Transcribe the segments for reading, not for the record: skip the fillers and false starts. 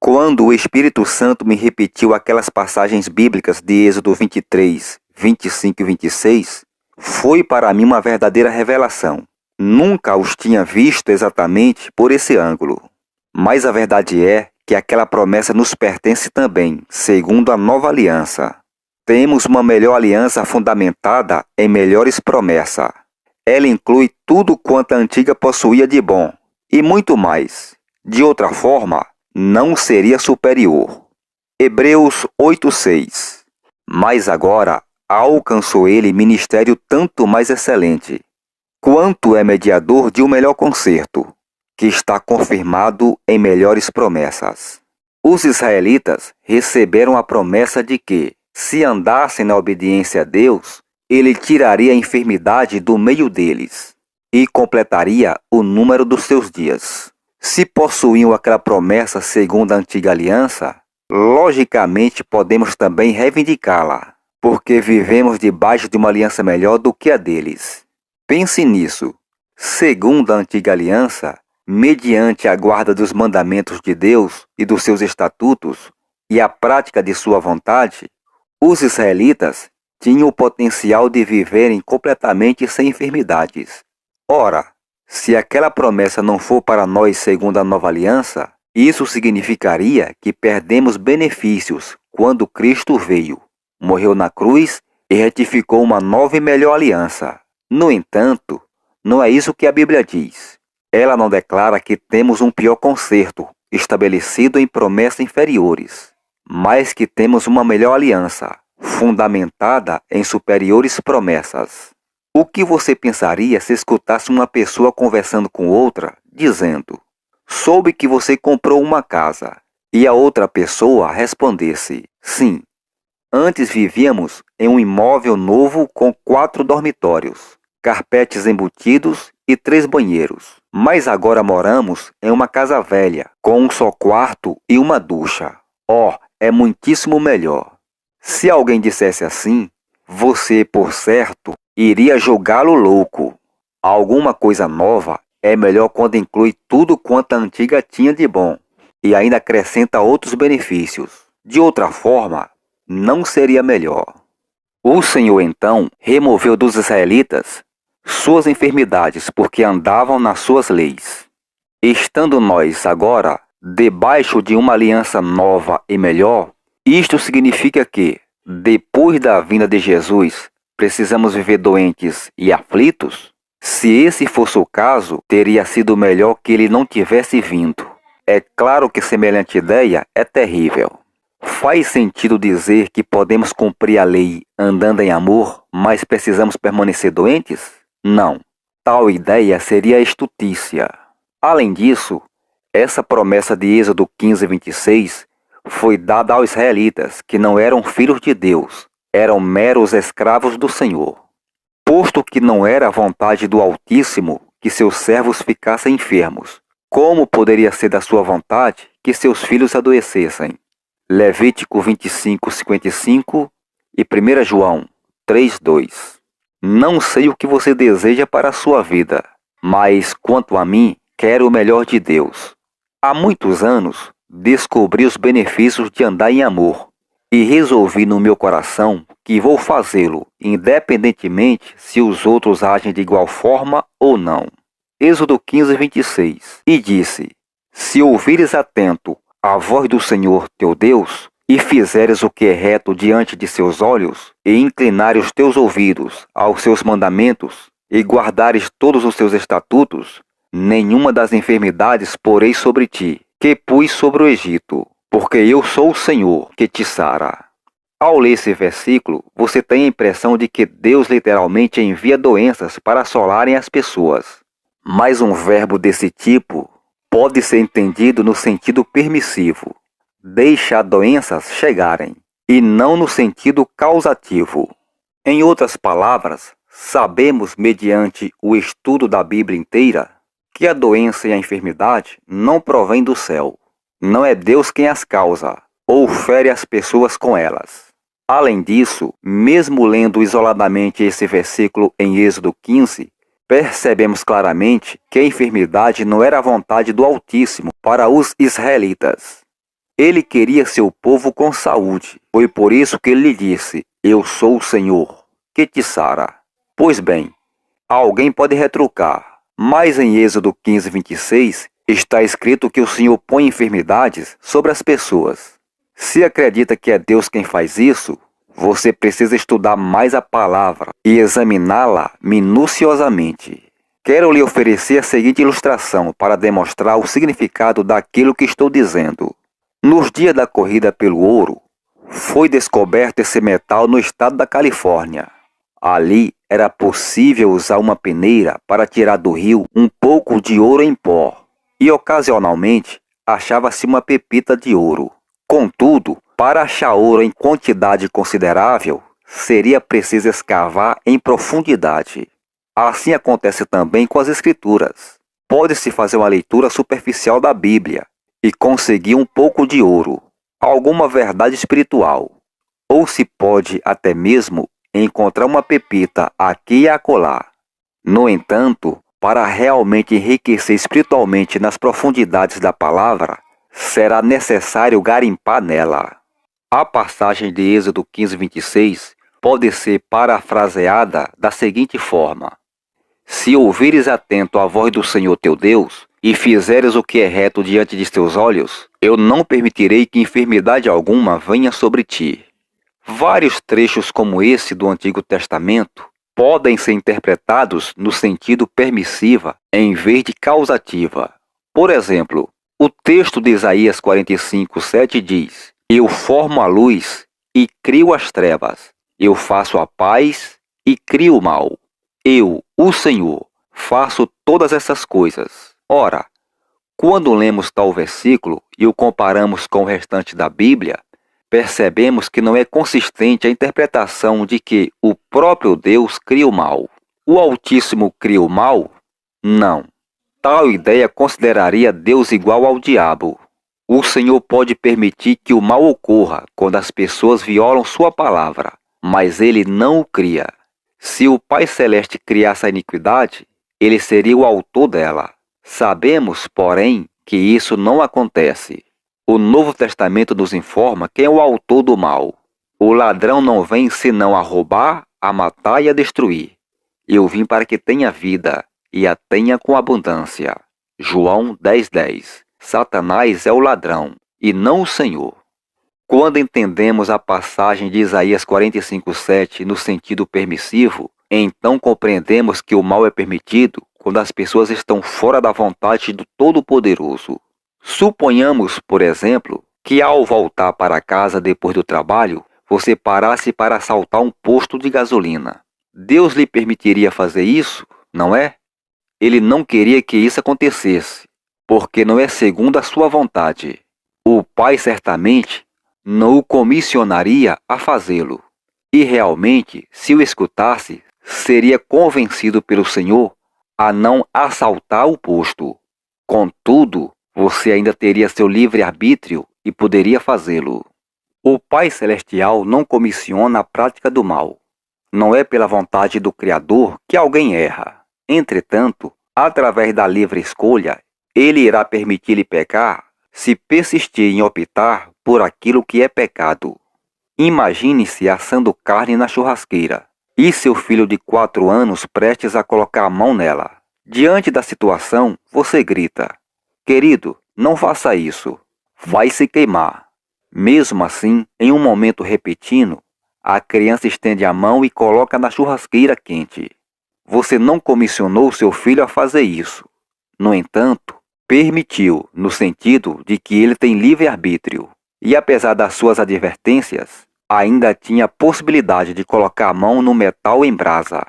Quando o Espírito Santo me repetiu aquelas passagens bíblicas de Êxodo 23, 25 e 26, foi para mim uma verdadeira revelação. Nunca os tinha visto exatamente por esse ângulo. Mas a verdade é que aquela promessa nos pertence também, segundo a nova aliança. Temos uma melhor aliança fundamentada em melhores promessas. Ela inclui tudo quanto a antiga possuía de bom, e muito mais. De outra forma, não seria superior. Hebreus 8:6. Mas agora alcançou ele ministério tanto mais excelente, quanto é mediador de um melhor concerto, que está confirmado em melhores promessas. Os israelitas receberam a promessa de que, se andassem na obediência a Deus, ele tiraria a enfermidade do meio deles e completaria o número dos seus dias. Se possuíam aquela promessa segundo a antiga aliança, logicamente podemos também reivindicá-la, porque vivemos debaixo de uma aliança melhor do que a deles. Pense nisso. Segundo a antiga aliança, mediante a guarda dos mandamentos de Deus e dos seus estatutos e a prática de sua vontade, os israelitas tinham o potencial de viverem completamente sem enfermidades. Ora, se aquela promessa não for para nós segundo a nova aliança, isso significaria que perdemos benefícios quando Cristo veio, morreu na cruz e retificou uma nova e melhor aliança. No entanto, não é isso que a Bíblia diz. Ela não declara que temos um pior concerto, estabelecido em promessas inferiores, mas que temos uma melhor aliança, fundamentada em superiores promessas. O que você pensaria se escutasse uma pessoa conversando com outra, dizendo: "Soube que você comprou uma casa", e a outra pessoa respondesse: "Sim, antes vivíamos em um imóvel novo com 4 dormitórios, carpetes embutidos e 3 banheiros. Mas agora moramos em uma casa velha, com um só quarto e uma ducha. Oh, é muitíssimo melhor." Se alguém dissesse assim, você, por certo, iria julgá-lo louco. Alguma coisa nova é melhor quando inclui tudo quanto a antiga tinha de bom e ainda acrescenta outros benefícios. De outra forma, não seria melhor. O Senhor, então, removeu dos israelitas suas enfermidades porque andavam nas suas leis. Estando nós agora debaixo de uma aliança nova e melhor, isto significa que, depois da vinda de Jesus, precisamos viver doentes e aflitos? Se esse fosse o caso, teria sido melhor que ele não tivesse vindo. É claro que semelhante ideia é terrível. Faz sentido dizer que podemos cumprir a lei andando em amor, mas precisamos permanecer doentes? Não. Tal ideia seria estutícia. Além disso, essa promessa de Êxodo 15, 26 foi dada aos israelitas, que não eram filhos de Deus, eram meros escravos do Senhor. Posto que não era a vontade do Altíssimo que seus servos ficassem enfermos, como poderia ser da sua vontade que seus filhos adoecessem? Levítico 25, 55 e 1 João 3, 2. Não sei o que você deseja para a sua vida, mas, quanto a mim, quero o melhor de Deus. Há muitos anos, descobri os benefícios de andar em amor e resolvi no meu coração que vou fazê-lo, independentemente se os outros agem de igual forma ou não. Êxodo 15, 26. E disse: "Se ouvires atento a voz do Senhor teu Deus, e fizeres o que é reto diante de seus olhos, e inclinares os teus ouvidos aos seus mandamentos, e guardares todos os seus estatutos, nenhuma das enfermidades porei sobre ti, que pus sobre o Egito, porque eu sou o Senhor que te sara." Ao ler esse versículo, você tem a impressão de que Deus literalmente envia doenças para assolarem as pessoas. Mas um verbo desse tipo pode ser entendido no sentido permissivo, deixar doenças chegarem, e não no sentido causativo. Em outras palavras, sabemos, mediante o estudo da Bíblia inteira, que a doença e a enfermidade não provêm do céu. Não é Deus quem as causa, ou fere as pessoas com elas. Além disso, mesmo lendo isoladamente esse versículo em Êxodo 15, percebemos claramente que a enfermidade não era a vontade do Altíssimo para os israelitas. Ele queria seu povo com saúde. Foi por isso que ele lhe disse: Eu sou o Senhor, que te sara. Pois bem, alguém pode retrucar, mas em Êxodo 15, 26, está escrito que o Senhor põe enfermidades sobre as pessoas. Se acredita que é Deus quem faz isso, você precisa estudar mais a palavra e examiná-la minuciosamente. Quero lhe oferecer a seguinte ilustração para demonstrar o significado daquilo que estou dizendo. Nos dias da corrida pelo ouro, foi descoberto esse metal no estado da Califórnia. Ali era possível usar uma peneira para tirar do rio um pouco de ouro em pó, e ocasionalmente achava-se uma pepita de ouro. Contudo, para achar ouro em quantidade considerável, seria preciso escavar em profundidade. Assim acontece também com as Escrituras. Pode-se fazer uma leitura superficial da Bíblia e conseguir um pouco de ouro, alguma verdade espiritual. Ou se pode até mesmo encontrar uma pepita aqui e acolá. No entanto, para realmente enriquecer espiritualmente nas profundidades da palavra, será necessário garimpar nela. A passagem de Êxodo 15, 26 pode ser parafraseada da seguinte forma: Se ouvires atento a voz do Senhor teu Deus, e fizeres o que é reto diante de teus olhos, eu não permitirei que enfermidade alguma venha sobre ti. Vários trechos como esse do Antigo Testamento podem ser interpretados no sentido permissiva em vez de causativa. Por exemplo, o texto de Isaías 45, 7 diz: Eu formo a luz e crio as trevas, eu faço a paz e crio o mal. Eu, o Senhor, faço todas essas coisas. Ora, quando lemos tal versículo e o comparamos com o restante da Bíblia, percebemos que não é consistente a interpretação de que o próprio Deus cria o mal. O Altíssimo cria o mal? Não. Tal ideia consideraria Deus igual ao diabo. O Senhor pode permitir que o mal ocorra quando as pessoas violam sua palavra, mas Ele não o cria. Se o Pai Celeste criasse a iniquidade, Ele seria o autor dela. Sabemos, porém, que isso não acontece. O Novo Testamento nos informa quem é o autor do mal. O ladrão não vem senão a roubar, a matar e a destruir. Eu vim para que tenha vida, e a tenha com abundância. João 10:10. Satanás é o ladrão, e não o Senhor. Quando entendemos a passagem de Isaías 45:7 no sentido permissivo, então compreendemos que o mal é permitido quando as pessoas estão fora da vontade do Todo-Poderoso. Suponhamos, por exemplo, que ao voltar para casa depois do trabalho, você parasse para assaltar um posto de gasolina. Deus lhe permitiria fazer isso, não é? Ele não queria que isso acontecesse, porque não é segundo a sua vontade. O Pai certamente não o comissionaria a fazê-lo. E realmente, se o escutasse, seria convencido pelo Senhor a não assaltar o posto. Contudo, você ainda teria seu livre-arbítrio e poderia fazê-lo. O Pai Celestial não comissiona a prática do mal. Não é pela vontade do Criador que alguém erra. Entretanto, através da livre escolha, Ele irá permitir-lhe pecar se persistir em optar por aquilo que é pecado. Imagine-se assando carne na churrasqueira e seu filho de 4 anos prestes a colocar a mão nela. Diante da situação, você grita: Querido, não faça isso, vai se queimar. Mesmo assim, em um momento repentino, a criança estende a mão e coloca na churrasqueira quente. Você não comissionou seu filho a fazer isso. No entanto, permitiu, no sentido de que ele tem livre-arbítrio. E apesar das suas advertências, ainda tinha a possibilidade de colocar a mão no metal em brasa.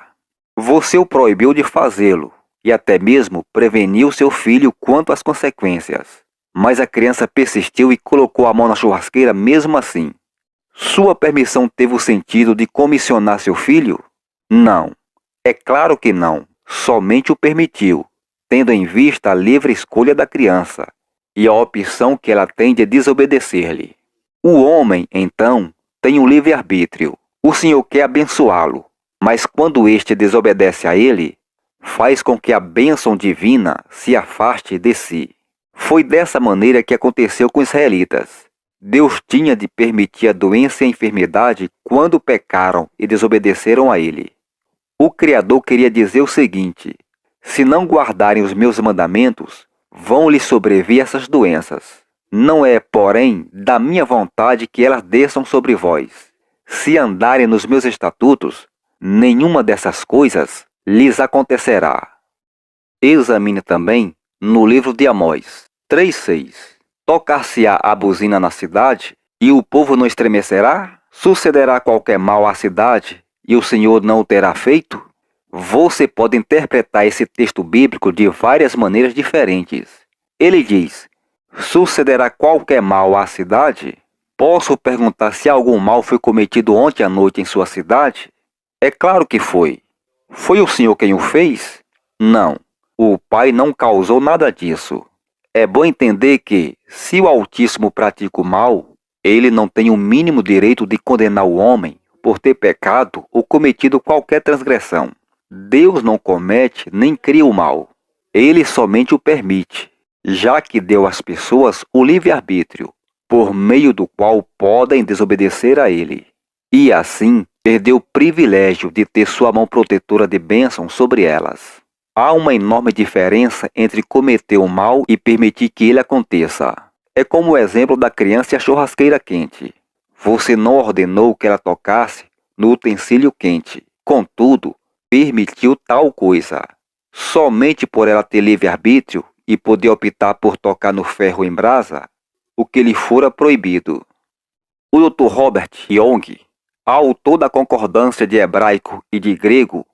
Você o proibiu de fazê-lo e até mesmo preveniu seu filho quanto às consequências. Mas a criança persistiu e colocou a mão na churrasqueira mesmo assim. Sua permissão teve o sentido de comissionar seu filho? Não. É claro que não. Somente o permitiu, tendo em vista a livre escolha da criança e a opção que ela tem de desobedecer-lhe. O homem, então, tem um livre-arbítrio. O Senhor quer abençoá-lo, mas quando este desobedece a ele, faz com que a bênção divina se afaste de si. Foi dessa maneira que aconteceu com os israelitas. Deus tinha de permitir a doença e a enfermidade quando pecaram e desobedeceram a Ele. O Criador queria dizer o seguinte: se não guardarem os meus mandamentos, vão lhes sobrevir essas doenças. Não é, porém, da minha vontade que elas desçam sobre vós. Se andarem nos meus estatutos, nenhuma dessas coisas lhes acontecerá. Examine também no livro de Amós 3,6. Tocar-se-á a buzina na cidade, e o povo não estremecerá? Sucederá qualquer mal à cidade, e o Senhor não o terá feito? Você pode interpretar esse texto bíblico de várias maneiras diferentes. Ele diz: sucederá qualquer mal à cidade? Posso perguntar se algum mal foi cometido ontem à noite em sua cidade? É claro que foi. Foi o Senhor quem o fez? Não. O Pai não causou nada disso. É bom entender que, se o Altíssimo pratica o mal, ele não tem o mínimo direito de condenar o homem por ter pecado ou cometido qualquer transgressão. Deus não comete nem cria o mal. Ele somente o permite, já que deu às pessoas o livre-arbítrio, por meio do qual podem desobedecer a ele. E assim, perdeu o privilégio de ter sua mão protetora de bênção sobre elas. Há uma enorme diferença entre cometer o mal e permitir que ele aconteça. É como o exemplo da criança e a churrasqueira quente. Você não ordenou que ela tocasse no utensílio quente. Contudo, permitiu tal coisa. Somente por ela ter livre-arbítrio e poder optar por tocar no ferro em brasa, o que lhe fora proibido. O Dr. Robert Young, autor da Concordância de Hebraico e de Grego,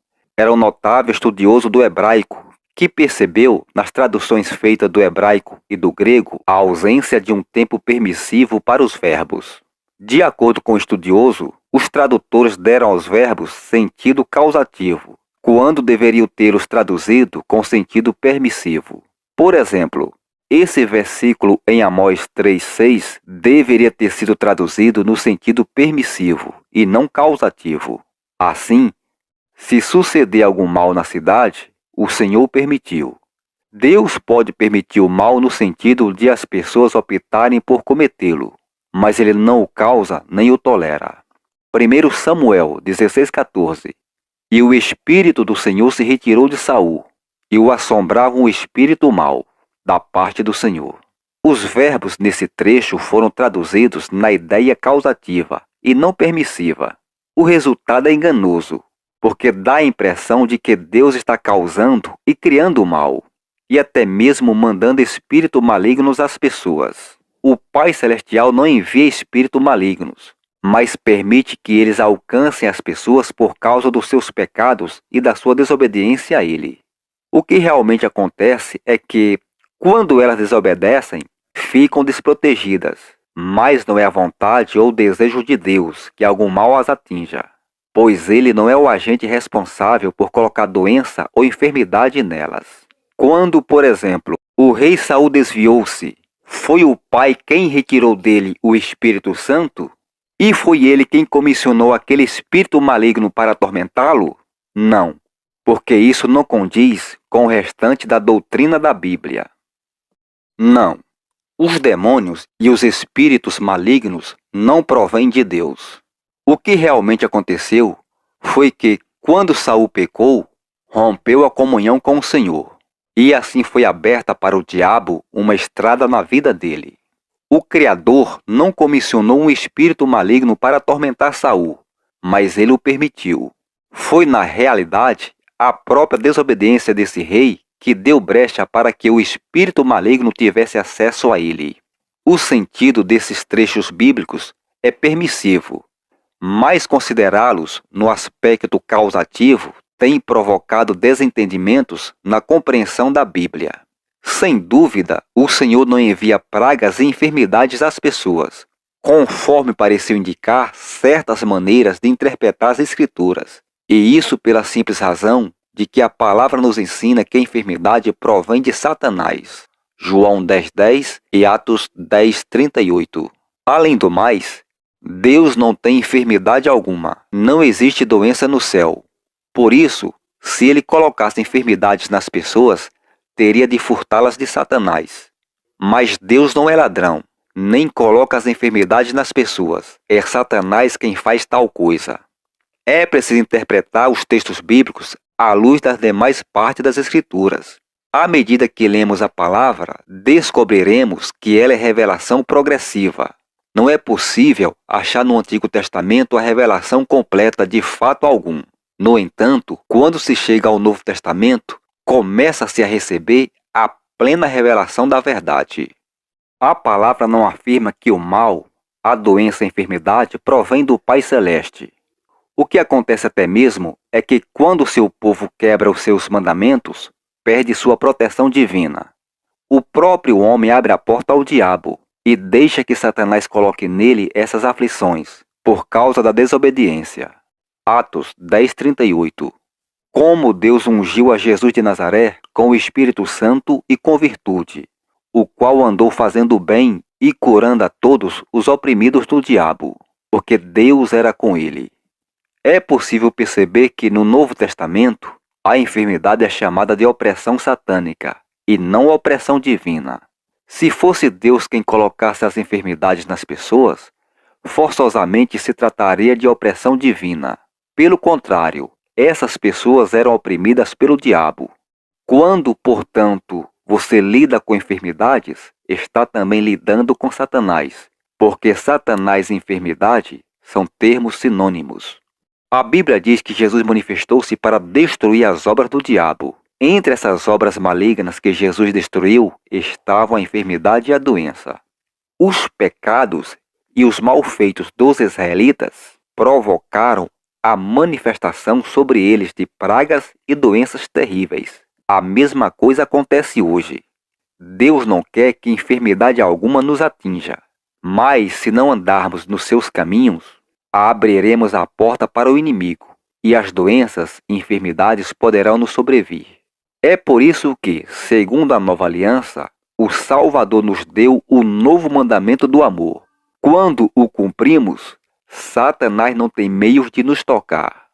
era um notável estudioso do hebraico que percebeu, nas traduções feitas do hebraico e do grego, a ausência de um tempo permissivo para os verbos. De acordo com o estudioso, os tradutores deram aos verbos sentido causativo, quando deveriam tê-los traduzido com sentido permissivo. Por exemplo, esse versículo em Amós 3,6 deveria ter sido traduzido no sentido permissivo e não causativo. Assim, se suceder algum mal na cidade, o Senhor permitiu. Deus pode permitir o mal no sentido de as pessoas optarem por cometê-lo, mas ele não o causa nem o tolera. 1 Samuel 16,14. E o Espírito do Senhor se retirou de Saul, e o assombrava um espírito mau, da parte do Senhor. Os verbos nesse trecho foram traduzidos na ideia causativa e não permissiva. O resultado é enganoso, porque dá a impressão de que Deus está causando e criando o mal, e até mesmo mandando espíritos malignos às pessoas. O Pai Celestial não envia espíritos malignos, mas permite que eles alcancem as pessoas por causa dos seus pecados e da sua desobediência a Ele. O que realmente acontece é que, quando elas desobedecem, ficam desprotegidas, mas não é a vontade ou o desejo de Deus que algum mal as atinja, pois ele não é o agente responsável por colocar doença ou enfermidade nelas. Quando, por exemplo, o rei Saul desviou-se, foi o Pai quem retirou dele o Espírito Santo? E foi ele quem comissionou aquele espírito maligno para atormentá-lo? Não, porque isso não condiz com o restante da doutrina da Bíblia. Não, os demônios e os espíritos malignos não provêm de Deus. O que realmente aconteceu foi que, quando Saul pecou, rompeu a comunhão com o Senhor, e assim foi aberta para o diabo uma estrada na vida dele. O Criador não comissionou um espírito maligno para atormentar Saul, mas ele o permitiu. Foi, na realidade, a própria desobediência desse rei que deu brecha para que o espírito maligno tivesse acesso a ele. O sentido desses trechos bíblicos é permissivo, mas considerá-los no aspecto causativo tem provocado desentendimentos na compreensão da Bíblia. Sem dúvida, o Senhor não envia pragas e enfermidades às pessoas, conforme pareceu indicar certas maneiras de interpretar as Escrituras, e isso pela simples razão de que a palavra nos ensina que a enfermidade provém de Satanás. João 10,10 e Atos 10,38. Além do mais, Deus não tem enfermidade alguma. Não existe doença no céu. Por isso, se ele colocasse enfermidades nas pessoas, teria de furtá-las de Satanás. Mas Deus não é ladrão. nem coloca as enfermidades nas pessoas. É Satanás quem faz tal coisa. É preciso interpretar os textos bíblicos à luz das demais partes das Escrituras. À medida que lemos a palavra, descobriremos que ela é revelação progressiva. Não é possível achar no Antigo Testamento a revelação completa de fato algum. No entanto, quando se chega ao Novo Testamento, começa-se a receber a plena revelação da verdade. A palavra não afirma que o mal, a doença e a enfermidade provém do Pai Celeste. O que acontece até mesmo é que quando seu povo quebra os seus mandamentos, perde sua proteção divina. O próprio homem abre a porta ao diabo e deixa que Satanás coloque nele essas aflições, por causa da desobediência. Atos 10:38. Como Deus ungiu a Jesus de Nazaré com o Espírito Santo e com virtude, o qual andou fazendo bem e curando a todos os oprimidos do diabo, porque Deus era com ele. É possível perceber que no Novo Testamento, a enfermidade é chamada de opressão satânica e não opressão divina. Se fosse Deus quem colocasse as enfermidades nas pessoas, forçosamente se trataria de opressão divina. Pelo contrário, essas pessoas eram oprimidas pelo diabo. Quando, portanto, você lida com enfermidades, está também lidando com Satanás, porque Satanás e enfermidade são termos sinônimos. A Bíblia diz que Jesus manifestou-se para destruir as obras do diabo. Entre essas obras malignas que Jesus destruiu estavam a enfermidade e a doença. Os pecados e os malfeitos dos israelitas provocaram a manifestação sobre eles de pragas e doenças terríveis. A mesma coisa acontece hoje. Deus não quer que enfermidade alguma nos atinja, mas se não andarmos nos seus caminhos, abriremos a porta para o inimigo, e as doenças e enfermidades poderão nos sobrevir. É por isso que, segundo a nova aliança, o Salvador nos deu o novo mandamento do amor. Quando o cumprimos, Satanás não tem meios de nos tocar.